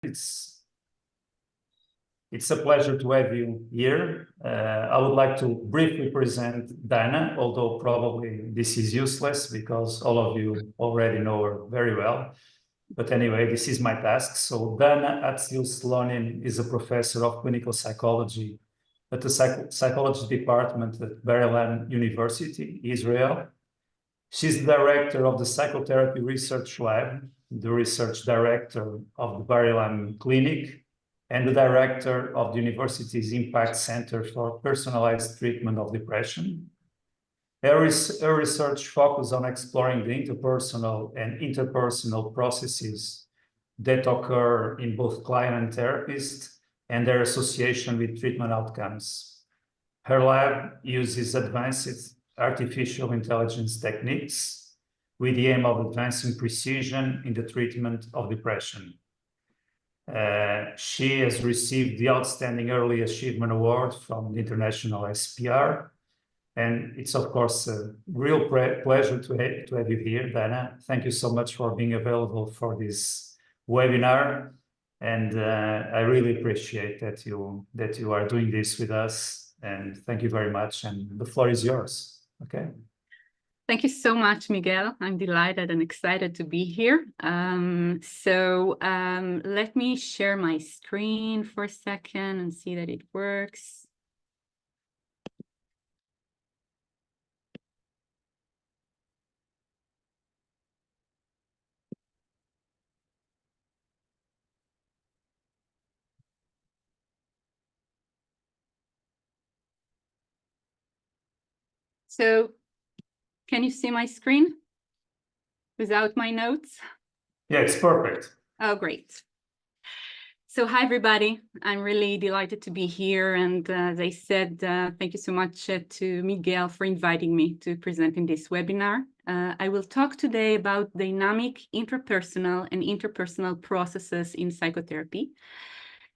It's a pleasure to have you here. I would like to briefly present Dana, although probably this is useless because all of you already know her very well. But anyway, this is my task. So Dyadic Slonin is a professor of clinical psychology at the psychology department at Bar-Ilan University, Israel. She's the director of the Psychotherapy Research Lab, the research director of the Bar-Ilan Clinic, and the director of the university's Impact Center for Personalized Treatment of Depression. Her research focuses on exploring the interpersonal and interpersonal processes that occur in both client and therapist and their association with treatment outcomes. Her lab uses advanced artificial intelligence techniques with the aim of advancing precision in the treatment of depression. She has received the Outstanding Early Achievement Award from the International SPR, and it's, of course, a real pleasure to have you here, Dana. Thank you so much for being available for this webinar, and I really appreciate that you are doing this with us, and thank you very much, and the floor is yours, okay? Thank you so much, Miguel. I'm delighted and excited to be here. Let me share my screen for a second and see that it works. So, can you see my screen without my notes? Yeah, it's perfect. Oh, great. So hi, everybody. I'm really delighted to be here. And as I said, thank you so much to Miguel for inviting me to present in this webinar. I will talk today about dynamic intrapersonal and interpersonal processes in psychotherapy.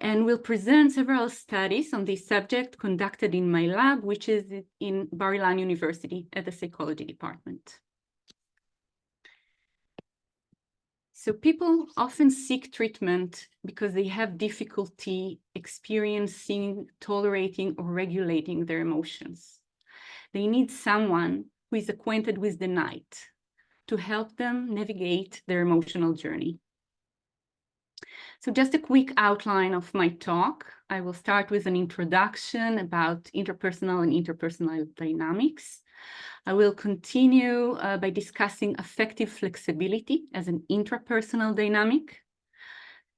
And we'll present several studies on this subject conducted in my lab, which is in Bar-Ilan University at the psychology department. So people often seek treatment because they have difficulty experiencing, tolerating, or regulating their emotions. They need someone who is acquainted with the night to help them navigate their emotional journey. So just a quick outline of my talk. I will start with an introduction about interpersonal and interpersonal dynamics. I will continue by discussing affective flexibility as an intrapersonal dynamic.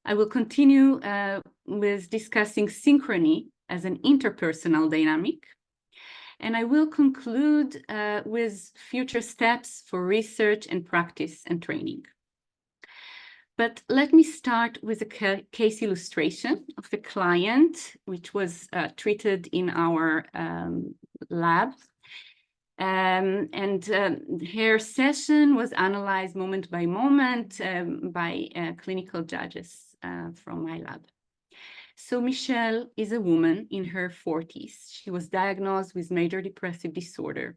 I will continue with discussing synchrony as an interpersonal dynamic. And I will conclude with future steps for research and practice and training. But let me start with a case illustration of a client, which was treated in our lab. Her session was analyzed moment by moment by clinical judges from my lab. So Michelle is a woman in her 40s. She was diagnosed with major depressive disorder.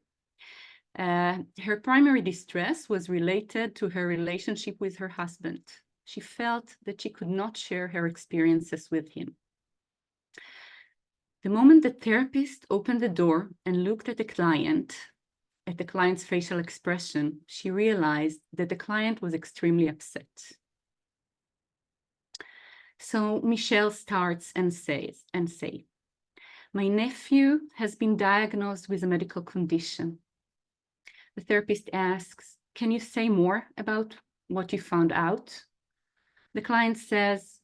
Her primary distress was related to her relationship with her husband. She felt that she could not share her experiences with him. The moment the therapist opened the door and looked at the client's facial expression, she realized that the client was extremely upset. So Michelle starts and says, "My nephew has been diagnosed with a medical condition." The therapist asks, "Can you say more about what you found out?" The client says,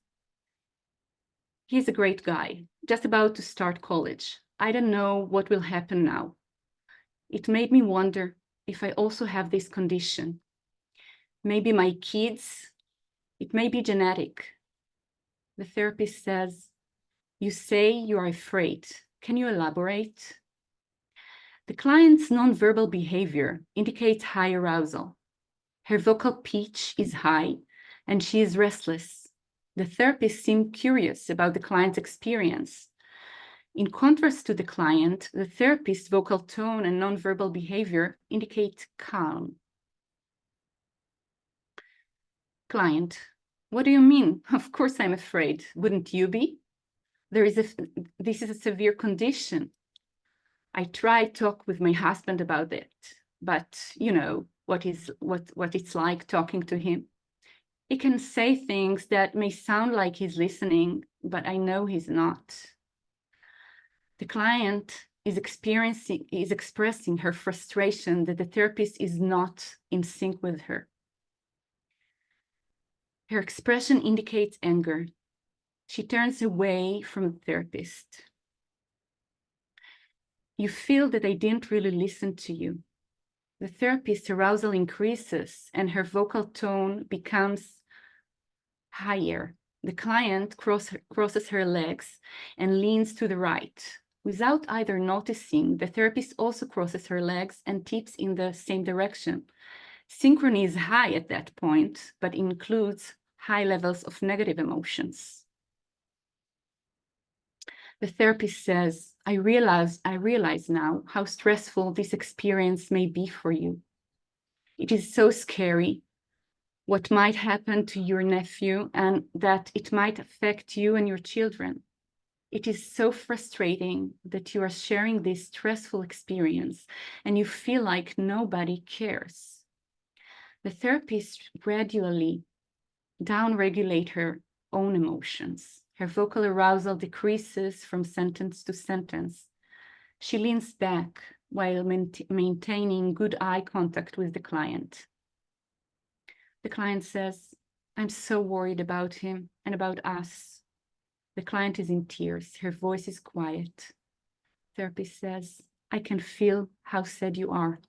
"He's a great guy, just about to start college. I don't know what will happen now. It made me wonder if I also have this condition. Maybe my kids, it may be genetic." The therapist says, "You say you are afraid. Can you elaborate?" The client's nonverbal behavior indicates high arousal. Her vocal pitch is high and she is restless. The therapist seemed curious about the client's experience. In contrast to the client, the therapist's vocal tone and nonverbal behavior indicate calm. Client: What do you mean? Of course I'm afraid. Wouldn't you be? This is a severe condition. I tried to talk with my husband about it, but you know what it's like talking to him. He can say things that may sound like he's listening, but I know he's not. The client is expressing her frustration that the therapist is not in sync with her. Her expression indicates anger. She turns away from the therapist. You feel that they didn't really listen to you. The therapist's arousal increases and her vocal tone becomes higher. The client crosses her legs and leans to the right. Without either noticing, the therapist also crosses her legs and tips in the same direction. Synchrony is high at that point, but includes high levels of negative emotions. The therapist says, I realize now how stressful this experience may be for you. It is so scary what might happen to your nephew and that it might affect you and your children. It is so frustrating that you are sharing this stressful experience and you feel like nobody cares. The therapist gradually downregulate her own emotions. Her vocal arousal decreases from sentence to sentence. She leans back while maintaining good eye contact with the client. The client says, I'm so worried about him and about us. The client is in tears. Her voice is quiet. Therapist says, I can feel how sad you are.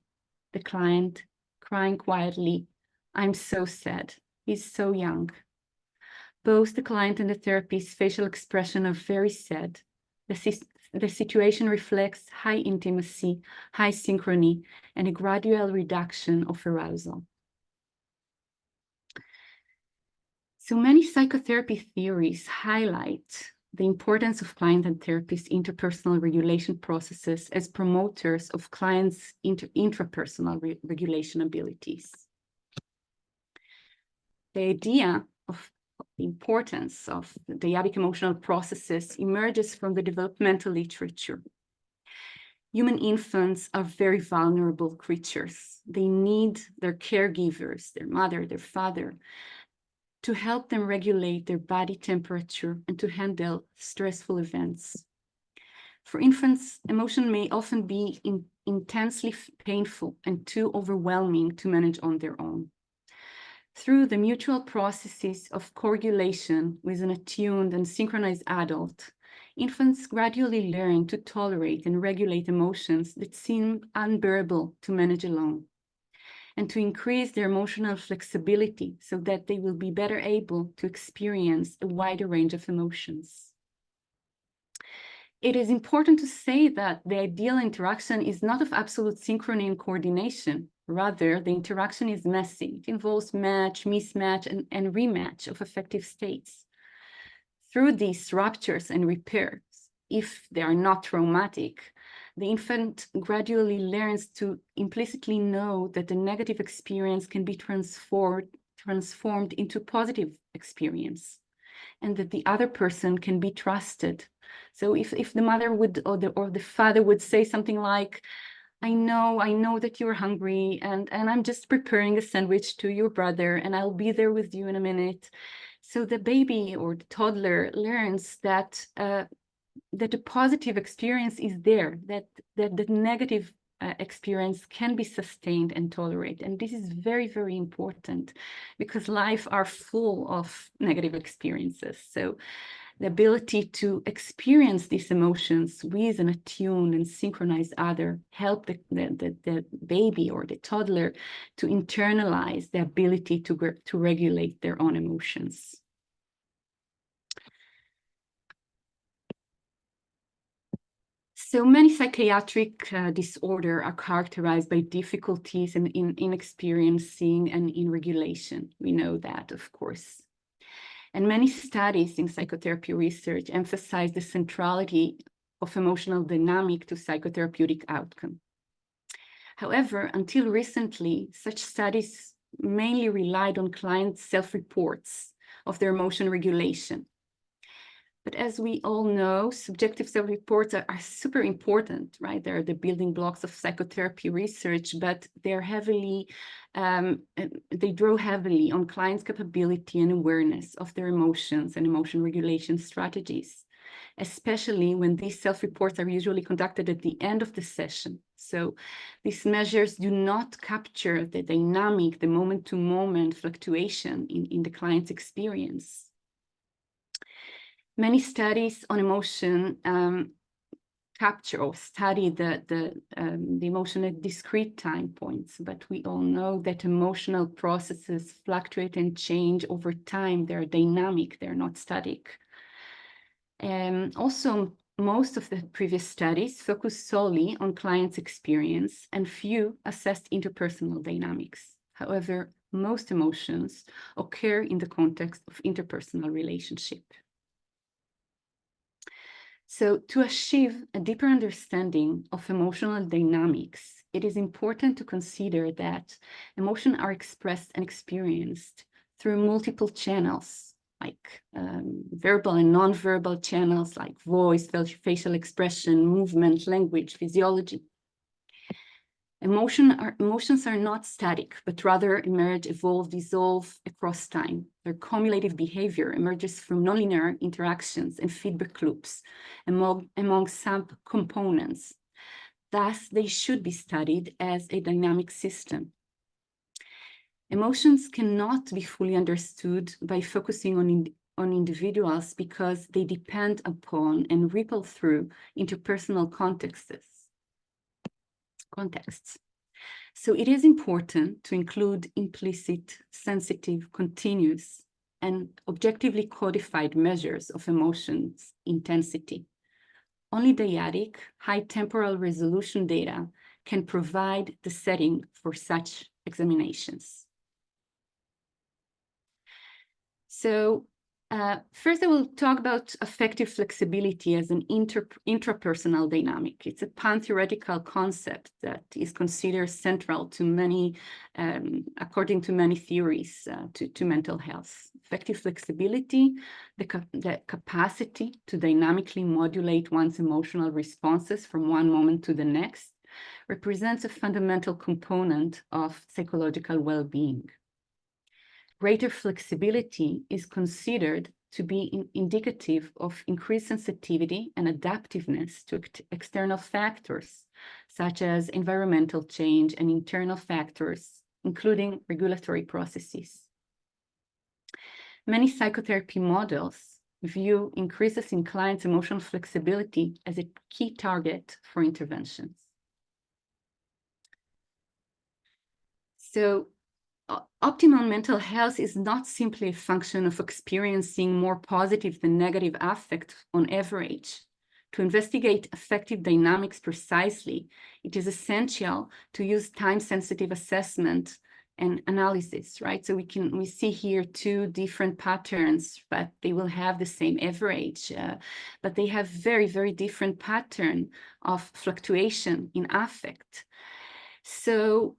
The client crying quietly, I'm so sad. He's so young. Both the client and the therapist's facial expression are very sad. The situation reflects high intimacy, high synchrony, and a gradual reduction of arousal. So many psychotherapy theories highlight the importance of client and therapist interpersonal regulation processes as promoters of clients' intrapersonal regulation abilities. The idea of the importance of the dyadic emotional processes emerges from the developmental literature. Human infants are very vulnerable creatures. They need their caregivers, their mother, their father, to help them regulate their body temperature and to handle stressful events. For infants, emotion may often be intensely painful and too overwhelming to manage on their own. Through the mutual processes of coregulation with an attuned and synchronized adult, infants gradually learn to tolerate and regulate emotions that seem unbearable to manage alone, and to increase their emotional flexibility so that they will be better able to experience a wider range of emotions. It is important to say that the ideal interaction is not of absolute synchrony and coordination. Rather, the interaction is messy. It involves match, mismatch, and rematch of affective states. Through these ruptures and repairs, if they are not traumatic, the infant gradually learns to implicitly know that the negative experience can be transformed into positive experience, and that the other person can be trusted. So if the mother would or the father would say something like, I know that you're hungry and I'm just preparing a sandwich to your brother and I'll be there with you in a minute. So the baby or the toddler learns that the positive experience is there, that the negative experience can be sustained and tolerated. And this is very, very important because life are full of negative experiences. So the ability to experience these emotions with an attuned and synchronized other help the baby or the toddler to internalize the ability to regulate their own emotions. So many psychiatric disorders are characterized by difficulties in experiencing and in regulation. We know that, of course. And many studies in psychotherapy research emphasize the centrality of emotional dynamic to psychotherapeutic outcome. However, until recently, such studies mainly relied on client self-reports of their emotion regulation. But as we all know, subjective self-reports are super important, right? They're the building blocks of psychotherapy research, but they're heavily, they draw heavily on clients' capability and awareness of their emotions and emotion regulation strategies, especially when these self-reports are usually conducted at the end of the session. So these measures do not capture the dynamic, the moment-to-moment fluctuation in the client's experience. Many studies on emotion capture or study the emotion at discrete time points, but we all know that emotional processes fluctuate and change over time. They're dynamic, they're not static. Also, most of the previous studies focused solely on clients' experience and few assessed interpersonal dynamics. However, most emotions occur in the context of interpersonal relationship. So to achieve a deeper understanding of emotional dynamics, it is important to consider that emotions are expressed and experienced through multiple channels, like verbal and non-verbal channels like voice, facial expression, movement, language, physiology. Emotions are not static, but rather emerge, evolve, dissolve across time. Their cumulative behavior emerges from nonlinear interactions and feedback loops among subcomponents. Thus, they should be studied as a dynamic system. Emotions cannot be fully understood by focusing on individuals because they depend upon and ripple through interpersonal contexts. So it is important to include implicit, sensitive, continuous, and objectively codified measures of emotions intensity. Only dyadic, high temporal resolution data can provide the setting for such examinations. So first, I will talk about affective flexibility as an intrapersonal dynamic. It's a pan-theoretical concept that is considered central to many, according to many theories, to mental health. Affective flexibility, the capacity to dynamically modulate one's emotional responses from one moment to the next, represents a fundamental component of psychological well-being. Greater flexibility is considered to be indicative of increased sensitivity and adaptiveness to external factors, such as environmental change and internal factors, including regulatory processes. Many psychotherapy models view increases in clients' emotional flexibility as a key target for interventions. So, optimal mental health is not simply a function of experiencing more positive than negative affect on average. To investigate affective dynamics precisely, it is essential to use time-sensitive assessment and analysis, right? So we see here two different patterns, but they will have the same average, but they have very, very different pattern of fluctuation in affect. So,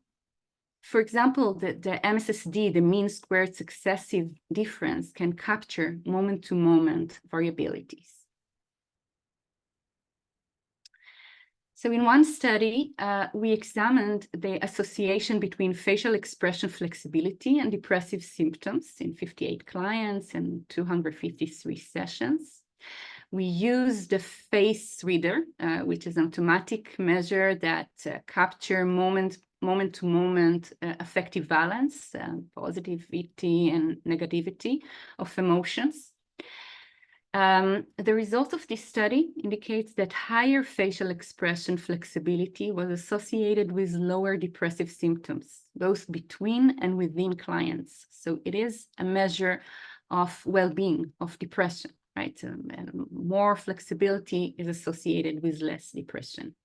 for example, the MSSD, the mean squared successive difference, can capture moment-to-moment variabilities. So in one study, we examined the association between facial expression flexibility and depressive symptoms in 58 clients and 253 sessions. We used the face reader, which is an automatic measure that captures moment-to-moment affective balance, positivity and negativity of emotions. The result of this study indicates that higher facial expression flexibility was associated with lower depressive symptoms, both between and within clients. So it is a measure of well-being, of depression, right? And more flexibility is associated with less depression.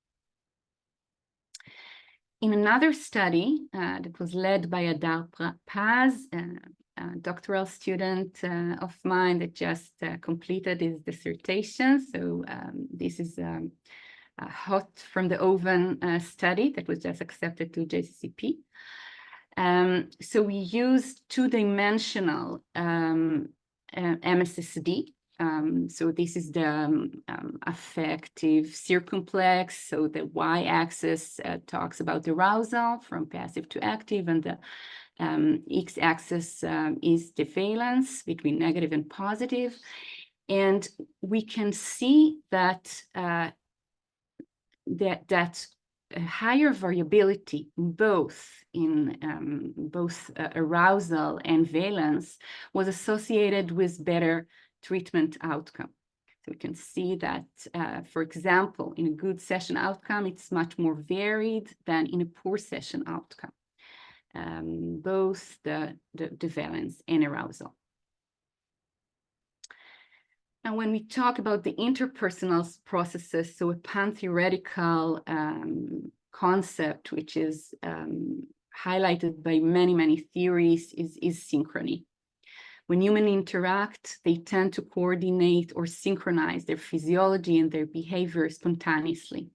In another study that was led by Adar Paz, a doctoral student of mine that just completed his dissertation. So this is a hot from the oven study that was just accepted to JCCP. So we used two-dimensional MSSD. So this is the affective circumplex. So the y-axis talks about arousal from passive to active, and the x-axis is the valence between negative and positive. And we can see that that higher variability both in arousal and valence was associated with better treatment outcome. So we can see that, for example, in a good session outcome, it's much more varied than in a poor session outcome, both the valence and arousal. And when we talk about the interpersonal processes, so a pan-theoretical concept, which is highlighted by many theories, is synchrony. When humans interact, they tend to coordinate or synchronize their physiology and their behavior spontaneously.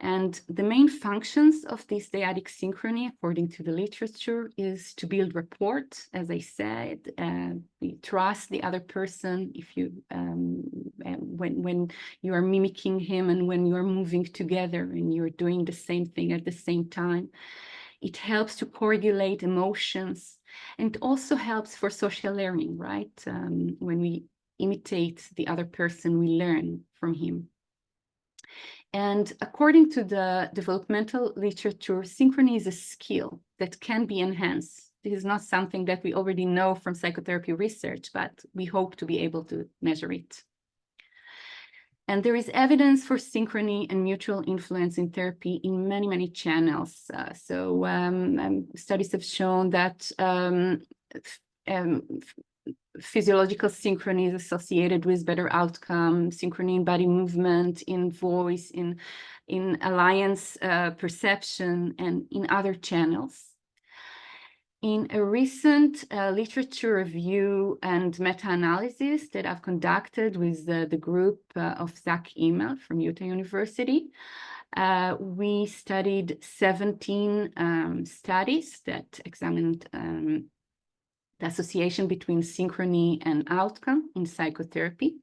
And the main functions of this dyadic synchrony, according to the literature, is to build rapport. As I said, we trust the other person if you when you are mimicking him and when you are moving together and you're doing the same thing at the same time. It helps to coregulate emotions, and it also helps for social learning, right? When we imitate the other person, we learn from him. And according to the developmental literature, synchrony is a skill that can be enhanced. This is not something that we already know from psychotherapy research, but we hope to be able to measure it. And there is evidence for synchrony and mutual influence in therapy in many channels. Studies have shown that physiological synchrony is associated with better outcome, synchrony in body movement, in voice, in alliance perception, and in other channels. In a recent literature review and meta-analysis that I've conducted with the group of Zach Email from Utah University, we studied 17 studies that examined the association between synchrony and outcome in psychotherapy.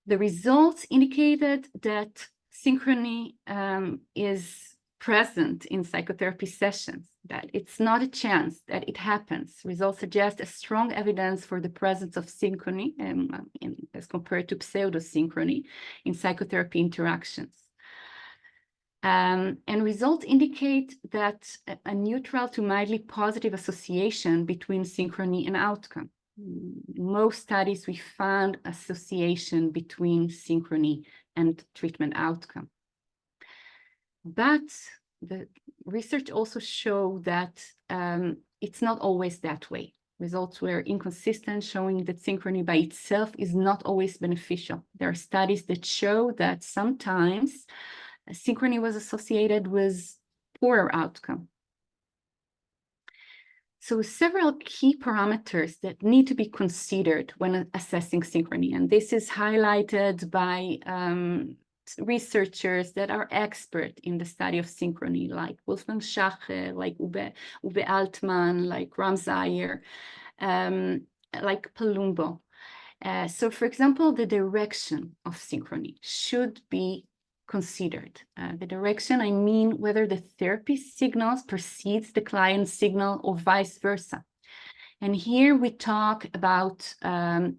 The results indicated that synchrony is present in psychotherapy sessions, that it's not a chance, that it happens. Results suggest a strong evidence for the presence of synchrony as compared to pseudo-synchrony in psychotherapy interactions. And results indicate that a neutral to mildly positive association between synchrony and outcome. In most studies, we found association between synchrony and treatment outcome. But the research also showed that it's not always that way. Results were inconsistent, showing that synchrony by itself is not always beneficial. There are studies that show that sometimes synchrony was associated with poorer outcome. So several key parameters that need to be considered when assessing synchrony, and this is highlighted by researchers that are expert in the study of synchrony, like Wolfgang Schache, like Uwe Altmann, like Ramsayer, like Palumbo. So for example, the direction of synchrony should be considered. The direction, I mean whether the therapy signals precedes the client's signal or vice versa. And here we talk about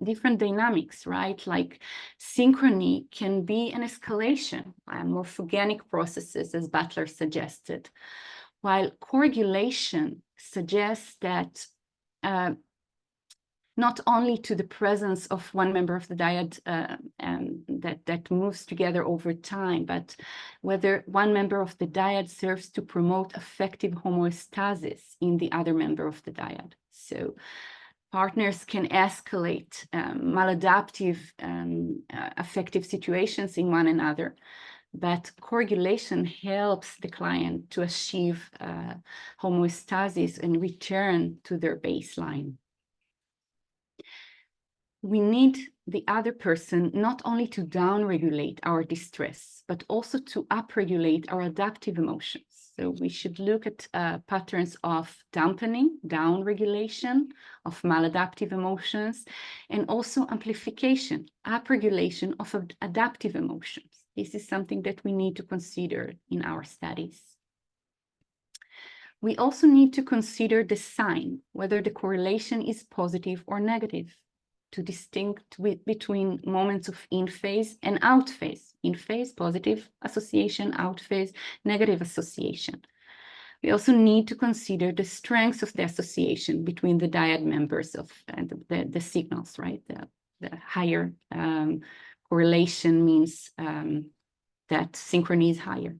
different dynamics, right? Like synchrony can be an escalation, morphogenic processes, as Butler suggested, while coregulation suggests that not only to the presence of one member of the dyad that moves together over time, but whether one member of the dyad serves to promote affective homeostasis in the other member of the dyad. So partners can escalate maladaptive affective situations in one another, but coregulation helps the client to achieve homeostasis and return to their baseline. We need the other person not only to downregulate our distress, but also to upregulate our adaptive emotions. So we should look at patterns of dampening, down regulation, of maladaptive emotions, and also amplification, upregulation of adaptive emotions. This is something that we need to consider in our studies. We also need to consider the sign, whether the correlation is positive or negative, to distinct between moments of in-phase and out-phase. In-phase, positive association; out-phase, negative association. We also need to consider the strengths of the association between the dyad members of the signals, right? The higher correlation means that synchrony is higher.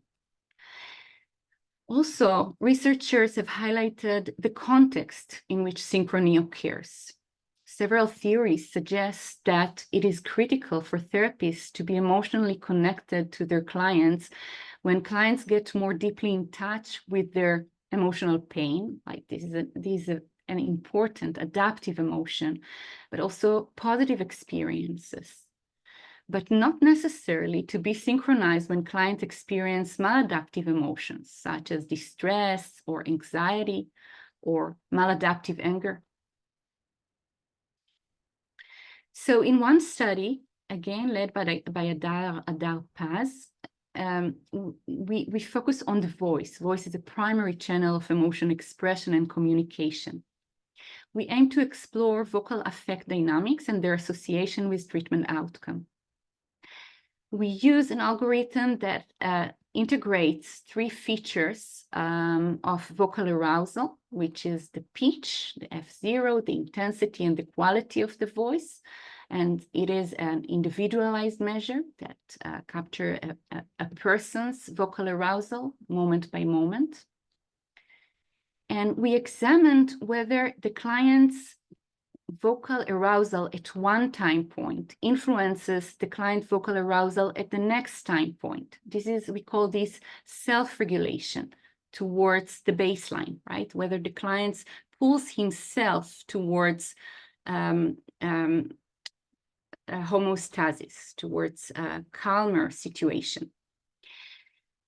Also, researchers have highlighted the context in which synchrony occurs. Several theories suggest that it is critical for therapists to be emotionally connected to their clients when clients get more deeply in touch with their emotional pain. Like this is an important adaptive emotion, but also positive experiences, but not necessarily to be synchronized when clients experience maladaptive emotions, such as distress or anxiety or maladaptive anger. So in one study, again led by Adar Paz, we focus on the voice. Voice is a primary channel of emotion expression and communication. We aim to explore vocal affect dynamics and their association with treatment outcome. We use an algorithm that integrates three features of vocal arousal, which is the pitch, the F0, the intensity, and the quality of the voice. And it is an individualized measure that captures a person's vocal arousal moment by moment. And we examined whether the client's vocal arousal at one time point influences the client vocal arousal at the next time point. We call this self-regulation towards the baseline, right? Whether the client pulls himself towards homeostasis, towards a calmer situation.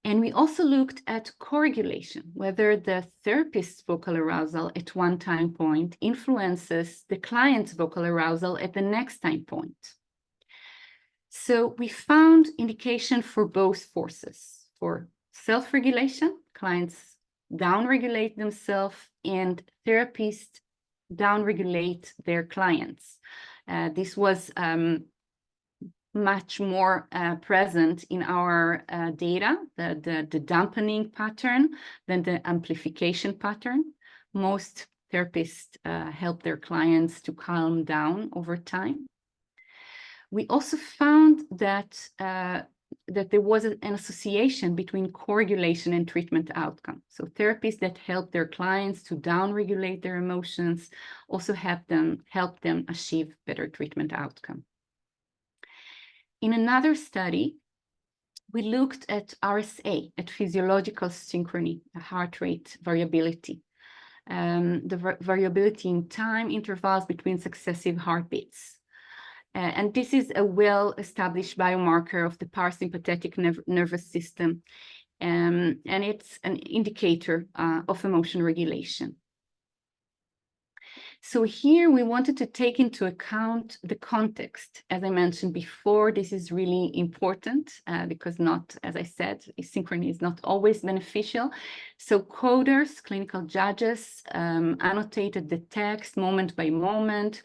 And we also looked at coregulation, whether the therapist's vocal arousal at one time point influences the client's vocal arousal at the next time point. So we found indication for both forces, for self-regulation, clients down-regulate themselves, and therapists down-regulate their clients. This was much more present in our data, the dampening pattern than the amplification pattern. Most therapists help their clients to calm down over time. We also found that there was an association between coregulation and treatment outcome. So therapists that help their clients to down-regulate their emotions also help them achieve better treatment outcome. In another study, we looked at RSA, at physiological synchrony, heart rate variability, the variability in time intervals between successive heartbeats. And this is a well-established biomarker of the parasympathetic nervous system, and it's an indicator of emotion regulation. So here we wanted to take into account the context. As I mentioned before, this is really important because not, as I said, synchrony is not always beneficial. So coders, clinical judges, annotated the text moment by moment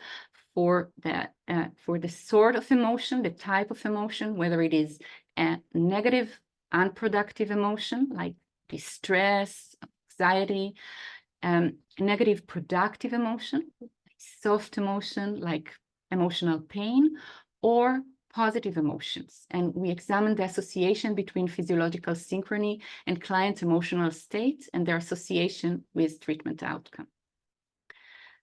for the sort of emotion, the type of emotion, whether it is a negative, unproductive emotion like distress, anxiety, negative productive emotion, soft emotion like emotional pain, or positive emotions. And we examined the association between physiological synchrony and client emotional states and their association with treatment outcome.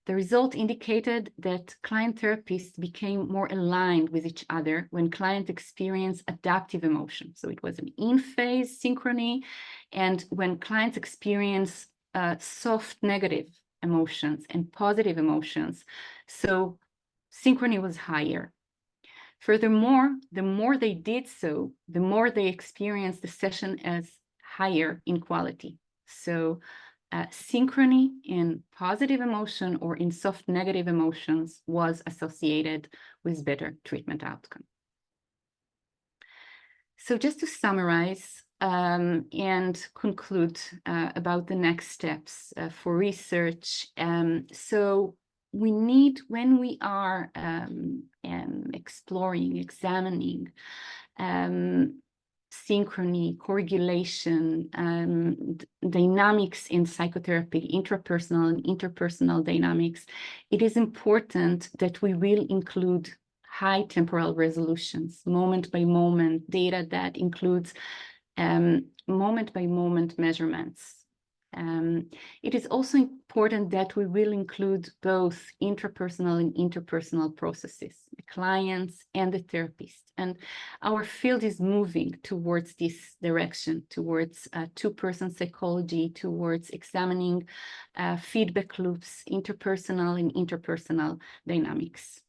The result indicated that client therapists became more aligned with each other when clients experienced adaptive emotion. So it was an in-phase synchrony, and when clients experience soft negative emotions and positive emotions, so synchrony was higher. Furthermore, the more they did so, the more they experienced the session as higher in quality. So synchrony in positive emotion or in soft negative emotions was associated with better treatment outcome. So just to summarize and conclude about the next steps for research. So we need, when we are exploring, examining synchrony, coregulation, dynamics in psychotherapy, intrapersonal and interpersonal dynamics, it is important that we will include high temporal resolutions, moment by moment data that includes moment by moment measurements. It is also important that we will include both intrapersonal and interpersonal processes, the clients and the therapist. And our field is moving towards this direction, towards two-person psychology, towards examining feedback loops, interpersonal and interpersonal dynamics.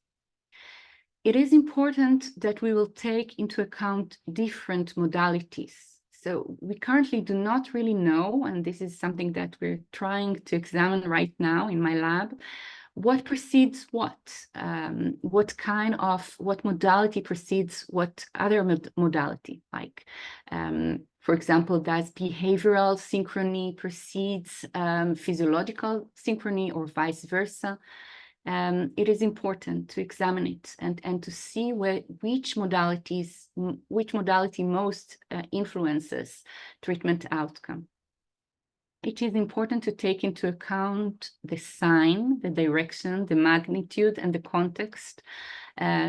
It is important that we will take into account different modalities. So we currently do not really know, and this is something that we're trying to examine right now in my lab, what precedes what modality precedes what other modality, like, for example, does behavioral synchrony precedes physiological synchrony or vice versa? It is important to examine it and to see which modality most influences treatment outcome. It is important to take into account the sign, the direction, the magnitude, and the context.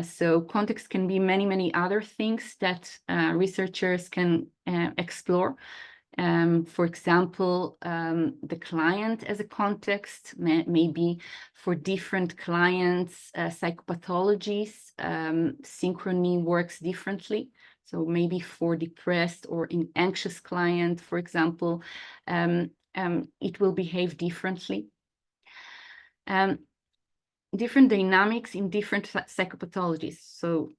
So context can be many, many other things that researchers can explore. For example, the client as a context, maybe for different clients, psychopathologies, synchrony works differently. So maybe for depressed or an anxious client, for example, it will behave differently. Different dynamics in different psychopathologies. So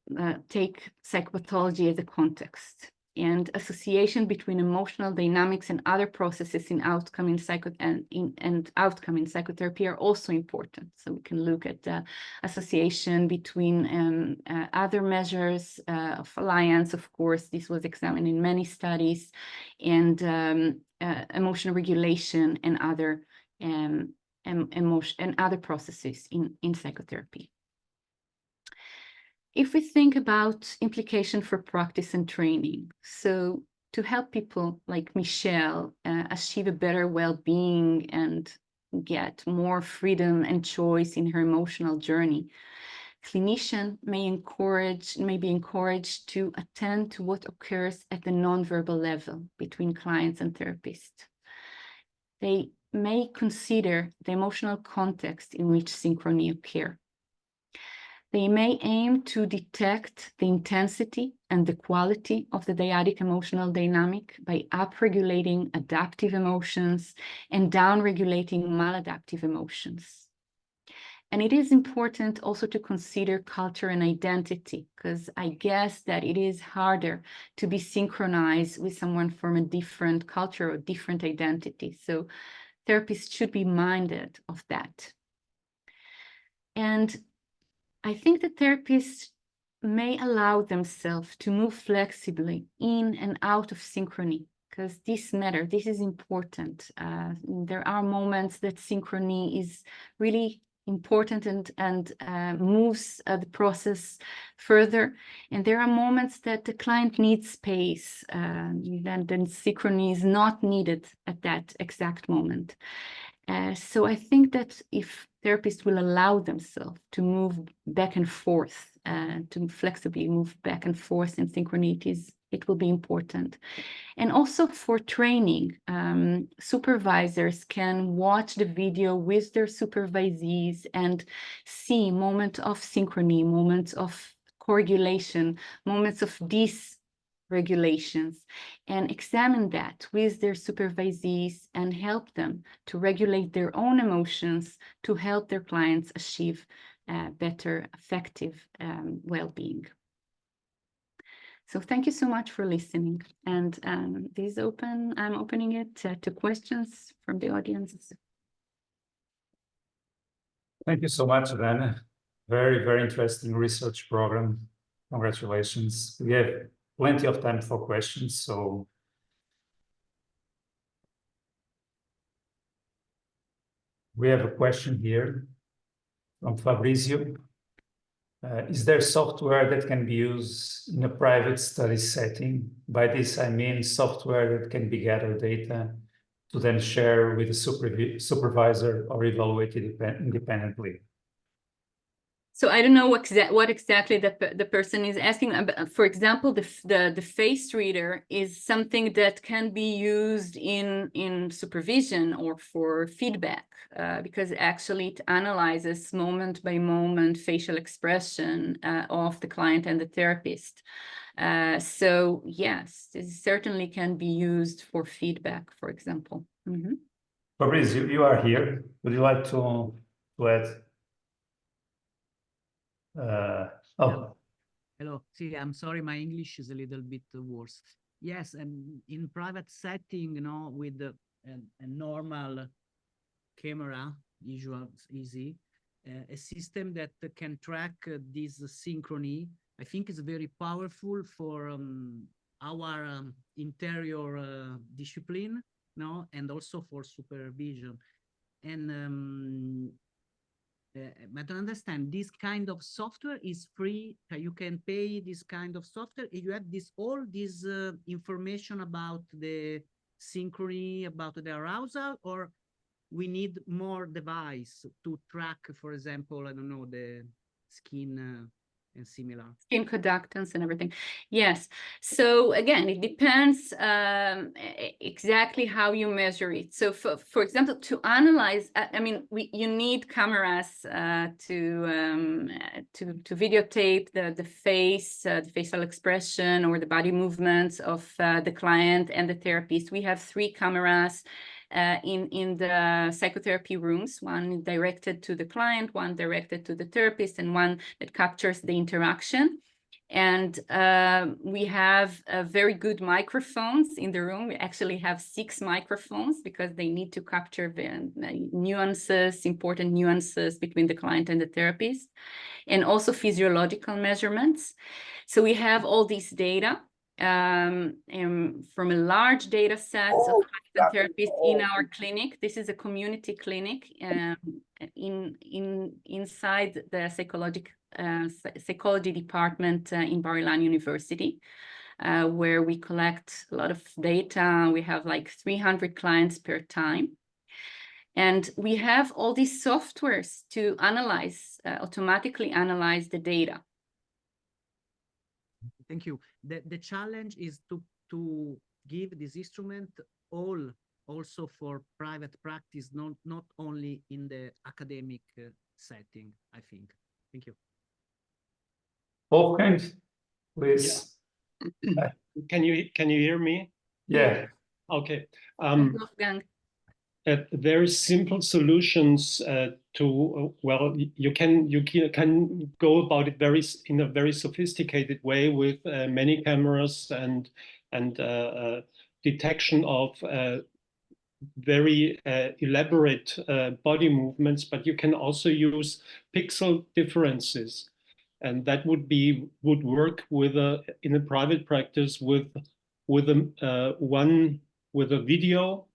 take psychopathology as a context. And association between emotional dynamics and other processes in outcome in outcome in psychotherapy are also important. So we can look at the association between other measures of alliance. Of course, this was examined in many studies, and emotional regulation and other emotion and other processes in psychotherapy. If we think about implication for practice and training, so to help people like Michelle achieve a better well-being and get more freedom and choice in her emotional journey, clinician may be encouraged to attend to what occurs at the nonverbal level between clients and therapists. They may consider the emotional context in which synchrony occurs. They may aim to detect the intensity and the quality of the dyadic emotional dynamic by upregulating adaptive emotions and downregulating maladaptive emotions. And it is important also to consider culture and identity, because I guess that it is harder to be synchronized with someone from a different culture or different identity. So therapists should be minded of that. And I think that therapists may allow themselves to move flexibly in and out of synchrony, because this matters, this is important. There are moments that synchrony is really important and moves the process further. And there are moments that the client needs space, then synchrony is not needed at that exact moment. So I think that if therapists will allow themselves to move back and forth, to flexibly move back and forth in synchrony, it will be important. And also for training, supervisors can watch the video with their supervisees and see moments of synchrony, moments of coregulation, moments of dysregulations, and examine that with their supervisees and help them to regulate their own emotions to help their clients achieve better, effective well-being. So thank you so much for listening. And this is open. I'm opening it to questions from the audience. Thank you so much, Dana. Very, very interesting research program. Congratulations. We have plenty of time for questions, so we have a question here from Fabrizio. Is there software that can be used in a private study setting? By this, I mean software that can be gather data to then share with the supervisor or evaluate it independently. So I don't know what exactly the person is asking. For example, the face reader is something that can be used in supervision or for feedback, because actually it analyzes moment by moment facial expression of the client and the therapist. So yes, this certainly can be used for feedback, for example. Mm-hmm. Fabrice, you are here. Would you like to add? Hello. See, I'm sorry, my English is a little bit worse. Yes, and in private setting, with a normal camera, easy, a system that can track this synchrony, I think is very powerful for our interior discipline, and also for supervision. And but to understand, this kind of software is free. You can pay this kind of software. You have all this information about the synchrony, about the arousal, or we need more device to track, for example, I don't know, the skin and similar. Skin conductance and everything. Yes. So again, it depends exactly how you measure it. So for example, to analyze, I mean, you need cameras to videotape the face, the facial expression or the body movements of the client and the therapist. We have 3 cameras in the psychotherapy rooms, one directed to the client, one directed to the therapist, and one that captures the interaction. And we have very good microphones in the room. We actually have 6 microphones because they need to capture the nuances, important nuances between the client and the therapist, and also physiological measurements. So we have all this data from a large data set of therapists in our clinic. This is a community clinic inside the psychology department in Bar-Ilan University, where we collect a lot of data. We have like 300 clients per time. And we have all these softwares to analyze, automatically analyze the data. Thank you. The challenge is to give this instrument also for private practice, not only in the academic setting, I think. Thank you. Wolfgang, please. Yeah. Can you hear me? Yeah. Okay. Wolfgang. Very simple solutions well, you can go about it in a very sophisticated way with many cameras and detection of very elaborate body movements, but you can also use pixel differences, and that would work in a private practice with a video,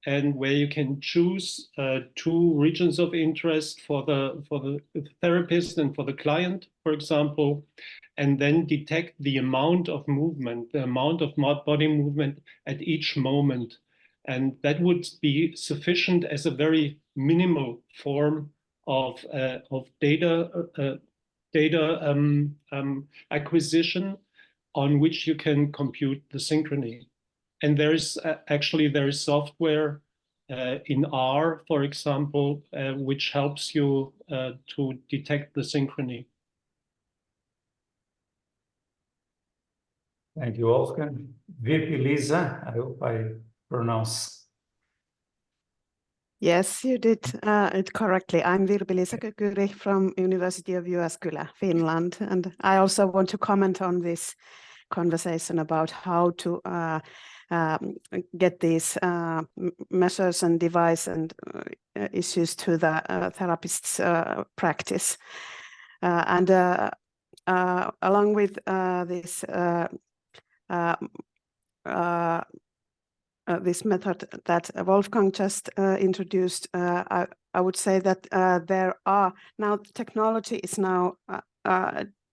and where you can choose 2 regions of interest for the therapist and for the client, for example, and then detect the amount of movement, the amount of body movement at each moment. And that would be sufficient as a very minimal form of data acquisition on which you can compute the synchrony. And there is software in R, for example, which helps you to detect the synchrony. Thank you, Wolfgang. VP Lisa, I hope I pronounce. Yes, you did it correctly. I'm Virpi-Liisa Kykyri from University of Jyväskylä, Finland. And I also want to comment on this conversation about how to get these measures and device and issues to the therapist's practice. And along with this this method that Wolfgang just introduced, I would say that there are now technology is now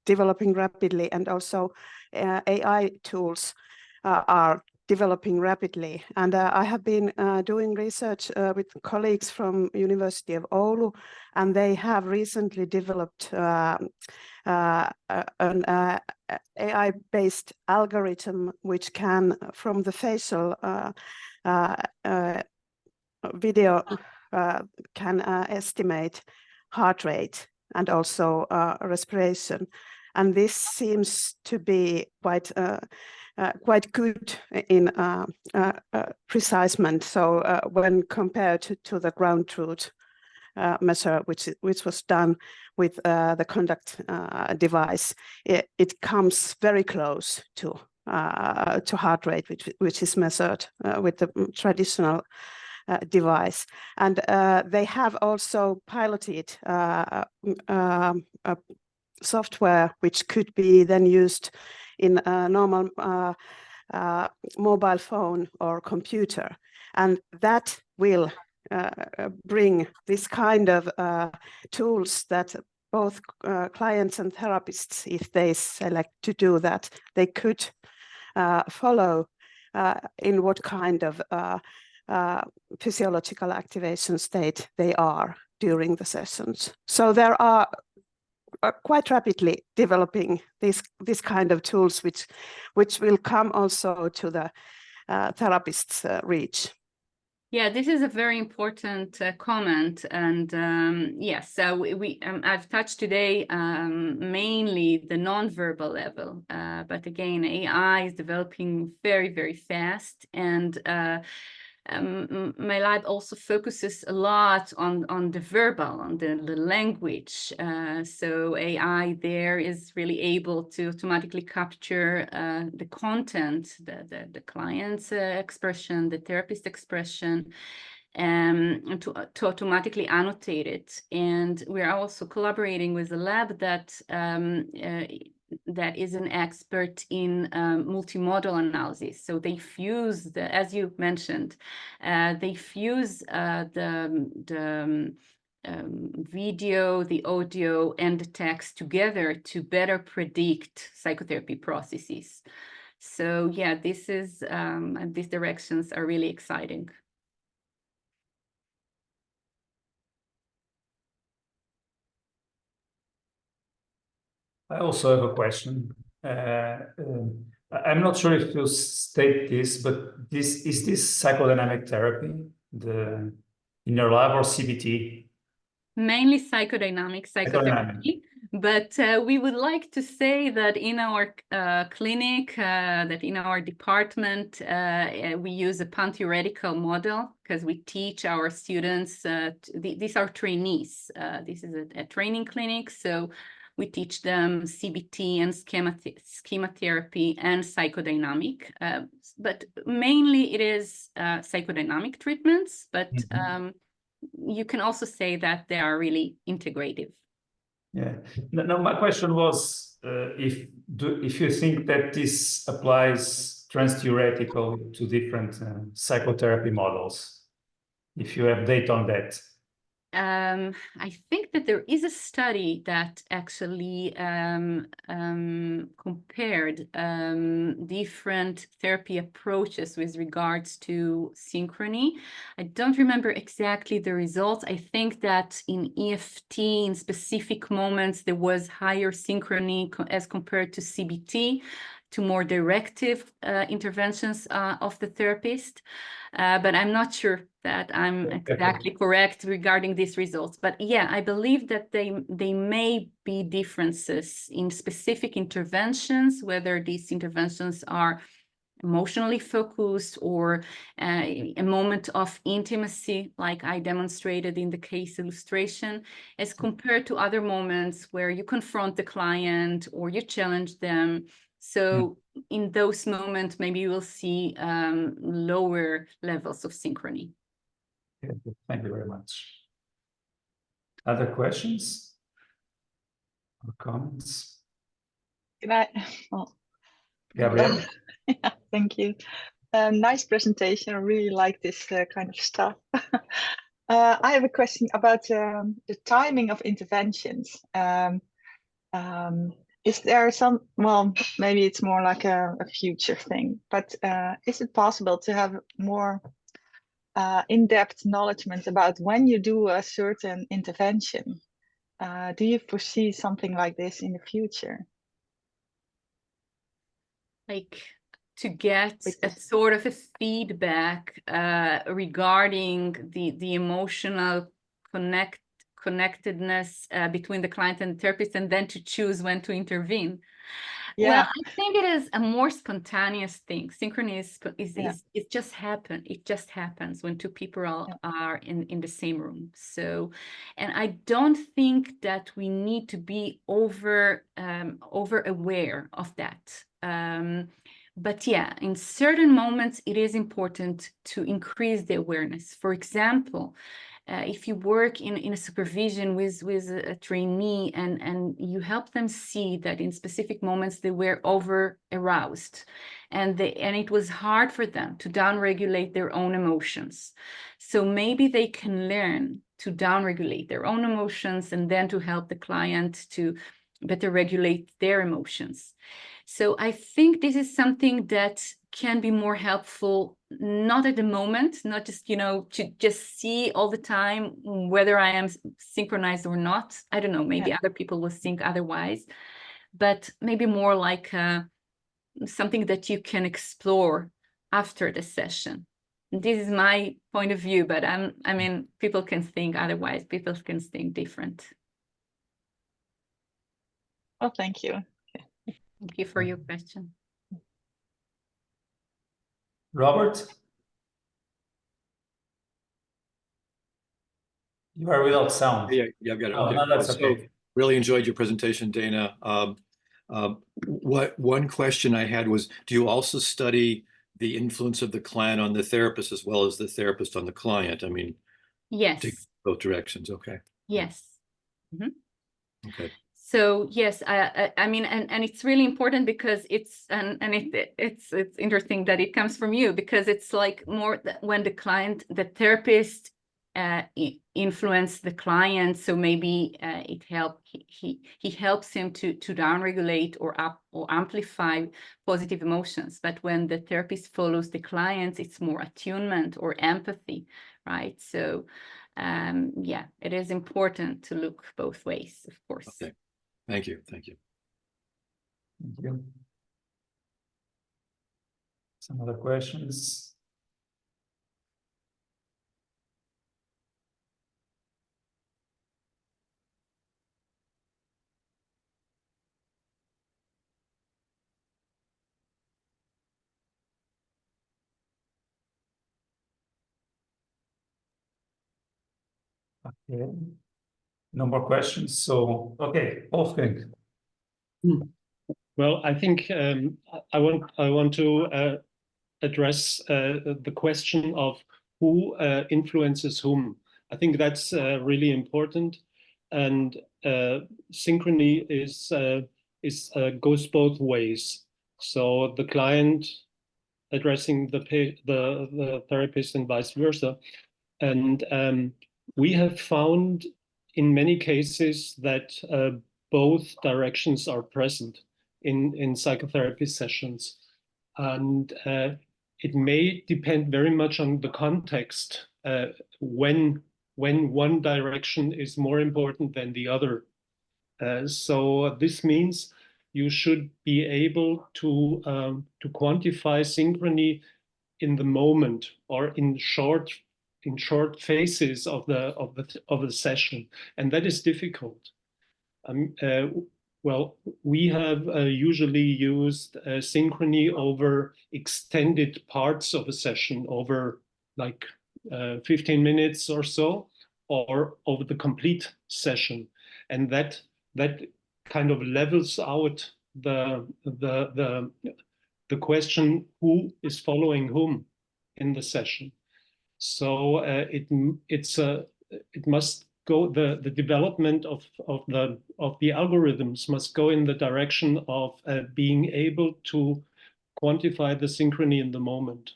developing rapidly, and also AI tools are developing rapidly. And I have been doing research with colleagues from University of Oulu, and they have recently developed an AI-based algorithm which can, from the facial video, can estimate heart rate and also respiration. And this seems to be quite good in precisement. So when compared to the ground truth measure, which was done with the conduct device, it comes very close to heart rate, which is measured with the traditional device. And they have also piloted a software which could be then used in a normal mobile phone or computer, and that will bring this kind of tools that both clients and therapists, if they select to do that, they could follow in what kind of physiological activation state they are during the sessions. So there are quite rapidly developing this kind of tools, which will come also to the therapist's reach. Yeah, this is a very important comment, and yes, so I've touched today mainly the non-verbal level, but again, AI is developing very, very fast, and my lab also focuses a lot on the verbal, on the language. So AI there is really able to automatically capture the content, the client's expression, the therapist expression, and to automatically annotate it. And we are also collaborating with a lab that is an expert in multimodal analysis. So they fuse as you mentioned, they fuse the video, the audio, and the text together to better predict psychotherapy processes. So yeah, this is these directions are really exciting. I also have a question. I'm not sure if you state this, but is this psychodynamic therapy in your lab or CBT? Mainly psychodynamic psychotherapy, but we would like to say that in our clinic, that in our department, we use a pan-theoretical model because we teach our students, these are trainees. This is a training clinic, so we teach them CBT and schema therapy and psychodynamic, but mainly it is psychodynamic treatments, but you can also say that they are really integrative. Yeah. No, my question was if you think that this applies trans-theoretically to different psychotherapy models, if you have data on that. I think that there is a study that actually compared different therapy approaches with regards to synchrony. I don't remember exactly the results. I think that in EFT, in specific moments, there was higher synchrony as compared to CBT, to more directive interventions of the therapist. But I'm not sure that I'm exactly correct regarding these results. But yeah, I believe that they may be differences in specific interventions, whether these interventions are emotionally focused or a moment of intimacy, like I demonstrated in the case illustration, as compared to other moments where you confront the client or you challenge them. So in those moments, maybe you will see lower levels of synchrony. Okay, thank you very much. Other questions or comments? Can I? Well, Gabrielle? yeah, thank you. Nice presentation. I really like this kind of stuff. I have a question about the timing of interventions. Is there some, well, maybe it's more like a future thing, but is it possible to have more in-depth knowledge about when you do a certain intervention? Do you foresee something like this in the future? Like to get a sort of a feedback regarding the emotional connectedness between the client and the therapist, and then to choose when to intervene. Yeah. Well, I think it is a more spontaneous thing. Synchrony it just happens when two people are in the same room. So, and I don't think that we need to be over aware of that. But yeah, in certain moments, it is important to increase the awareness. For example, if you work in a supervision with a trainee and you help them see that in specific moments they were over aroused and it was hard for them to downregulate their own emotions. So maybe they can learn to downregulate their own emotions and then to help the client to better regulate their emotions. So I think this is something that can be more helpful, not at the moment, not just, to just see all the time whether I am synchronized or not. I don't know, maybe other people will think otherwise, but maybe more like something that you can explore after the session. This is my point of view, but I mean, people can think otherwise, people can think different. Oh, thank you. Thank you for your question. Robert? You are without sound. Yeah, I've got it. Oh, Okay. no, that's okay. So really enjoyed your presentation, Dana. One question I had was, do you also study the influence of the client on the therapist as well as the therapist on the client? I mean, Yes. both directions. Okay. Yes. Mm-hmm. Okay. So yes, I mean, and it's really important because it's interesting that it comes from you, because it's like more when the therapist influence the client. So maybe he helps him to downregulate or amplify positive emotions. But when the therapist follows the client, it's more attunement or empathy, right? So yeah, it is important to look both ways, of course. Okay. Thank you. Thank you. Thank you. Some other questions? Okay. No more questions. So, okay, Wolfgang. Well, I think I want to address the question of who influences whom. I think that's really important, and synchrony goes both ways. So the client addressing the therapist and vice versa, and we have found in many cases that both directions are present in psychotherapy sessions. And it may depend very much on the context when one direction is more important than the other. So this means you should be able to quantify synchrony in the moment or in short phases of the session, and that is difficult. Well, we have usually used synchrony over extended parts of a session, over like 15 minutes or so, or over the complete session. And that kind of levels out the question who is following whom in the session. So it must go, the development of the algorithms must go in the direction of being able to quantify the synchrony in the moment.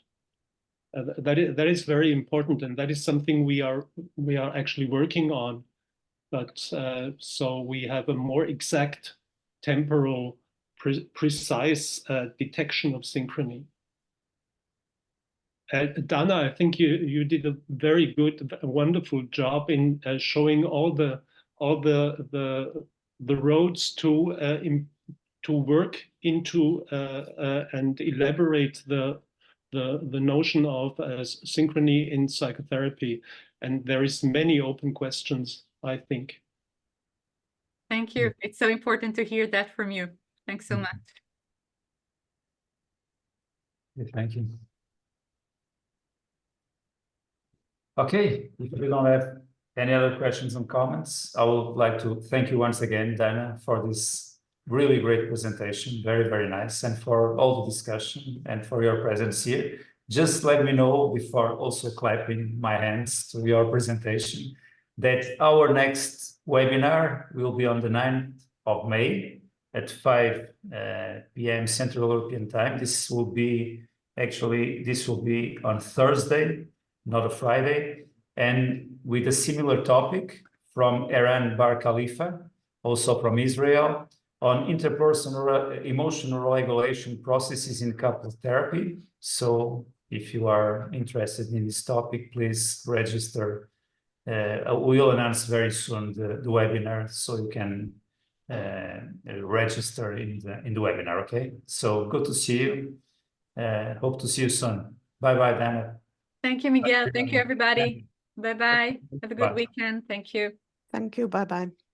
That is very important, and that is something we are actually working on. But so we have a more exact temporal, precise detection of synchrony. Dana, I think you did a very good, wonderful job in showing all the roads to work into and elaborate the notion of synchrony in psychotherapy. And there is many open questions, I think. Thank you. It's so important to hear that from you. Thanks so much. Thank you. Okay, if we don't have any other questions and comments, I would like to thank you once again, Dana, for this really great presentation. Very, very nice. And for all the discussion and for your presence here. Just let me know, before also clapping my hands to your presentation, that our next webinar will be on the 9th of May at 5 p.m. Central European Time. This will be on Thursday, not a Friday, and with a similar topic from Eran Bar Khalifa, also from Israel, on interpersonal emotional regulation processes in couple therapy. So if you are interested in this topic, please register. We'll announce very soon the webinar, so you can register in the webinar, okay? So good to see you. Hope to see you soon. Bye-bye, Dana. Thank you, Miguel. Thank you, everybody. Bye-bye. Have a good weekend. Thank you. Thank you. Bye-bye.